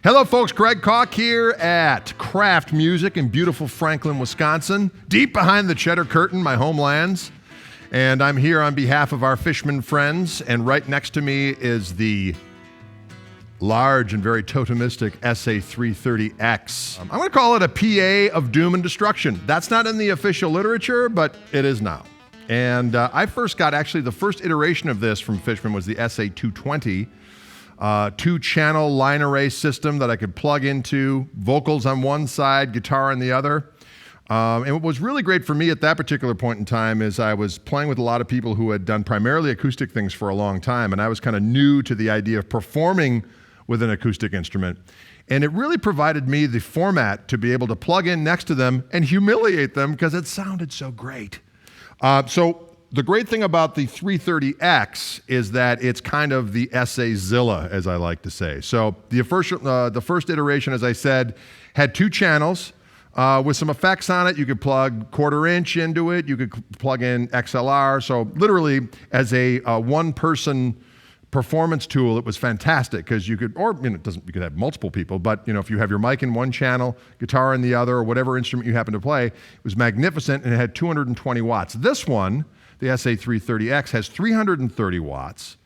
Hello folks, Greg Koch here at Kraft Music in beautiful Franklin, Wisconsin, deep behind the Cheddar Curtain, my homelands. And I'm here on behalf of our Fishman friends, and right next to me is the large and very totemistic SA330X. I'm going to call it a PA of doom and destruction. That's not in the official literature, but it is now. And I first got, actually, the first iteration of this from Fishman was the SA220. Two-channel line array system that I could plug into, vocals on one side, guitar on the other. And what was really great for me at that particular point in time is I was playing with a lot of people who had done primarily acoustic things for a long time, and I was kind of new to the idea of performing with an acoustic instrument. And it really provided me the format to be able to plug in next to them and humiliate them because it sounded so great. So the great thing about the 330X is that it's kind of the SA-Zilla, as I like to say. So the first iteration, as I said, had two channels with some effects on it. You could plug 1/4 inch into it. You could plug in XLR. So literally, as a one-person performance tool, it was fantastic because you could, or you could have multiple people, but if you have your mic in one channel, guitar in the other, or whatever instrument you happen to play, it was magnificent, and it had 220 watts. This one, the SA330X, has 330 watts,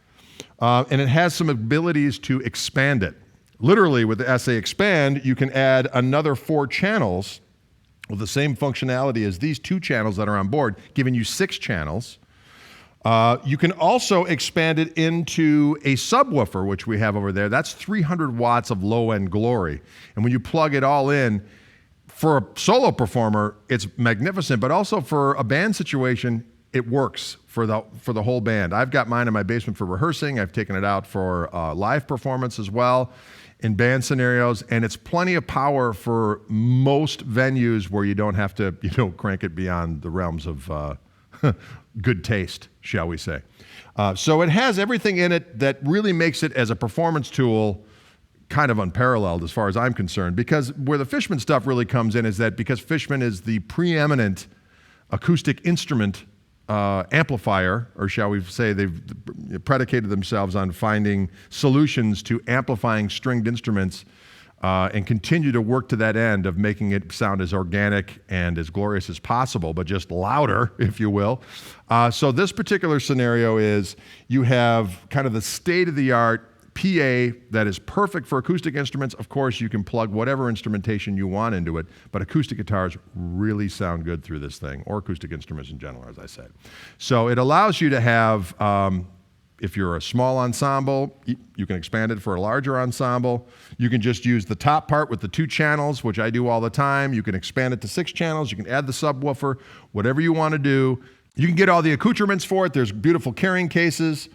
and it has some abilities to expand it. Literally, with the SA Expand, you can add another 4 channels with the same functionality as these 2 channels that are on board, giving you 6 channels. You can also expand it into a subwoofer, which we have over there. That's 300 watts of low-end glory. And when you plug it all in, for a solo performer, it's magnificent, but also for a band situation, it works for the whole band. I've got mine in my basement for rehearsing. I've taken it out for live performance as well in band scenarios, and it's plenty of power for most venues where you don't have to crank it beyond the realms of good taste, shall we say. So it has everything in it that really makes it, as a performance tool, kind of unparalleled as far as I'm concerned, because where the Fishman stuff really comes in is that because Fishman is the preeminent acoustic instrument amplifier, or shall we say they've predicated themselves on finding solutions to amplifying stringed instruments and continue to work to that end of making it sound as organic and as glorious as possible, but just louder, if you will. So this particular scenario is you have kind of the state-of-the-art PA that is perfect for acoustic instruments. Of course, you can plug whatever instrumentation you want into it, but acoustic guitars really sound good through this thing, or acoustic instruments in general, as I said. So it allows you to have, if you're a small ensemble, you can expand it for a larger ensemble. You can just use the top part with the 2 channels, which I do all the time. You can expand it to 6 channels. You can add the subwoofer, whatever you want to do. You can get all the accoutrements for it. There's beautiful carrying cases.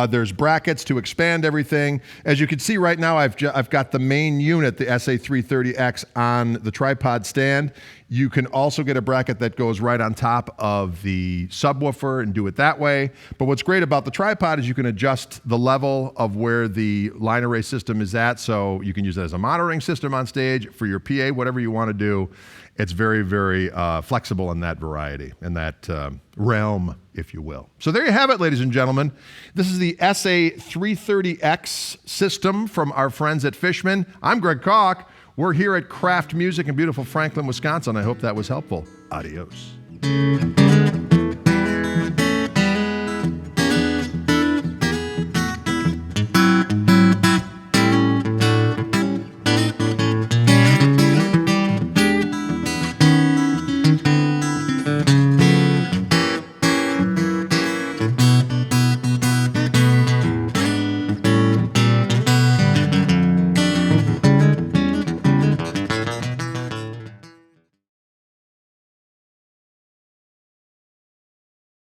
There's brackets to expand everything. As you can see right now, I've got the main unit, the SA330X, on the tripod stand. You can also get a bracket that goes right on top of the subwoofer and do it that way. But what's great about the tripod is you can adjust the level of where the line array system is at, so you can use it as a monitoring system on stage for your PA, whatever you want to do. It's very, very flexible in that variety, in that realm, if you will. So there you have it, ladies and gentlemen. This is the SA330X system from our friends at Fishman. I'm Greg Koch. We're here at Kraft Music in beautiful Franklin, Wisconsin. I hope that was helpful. Adios.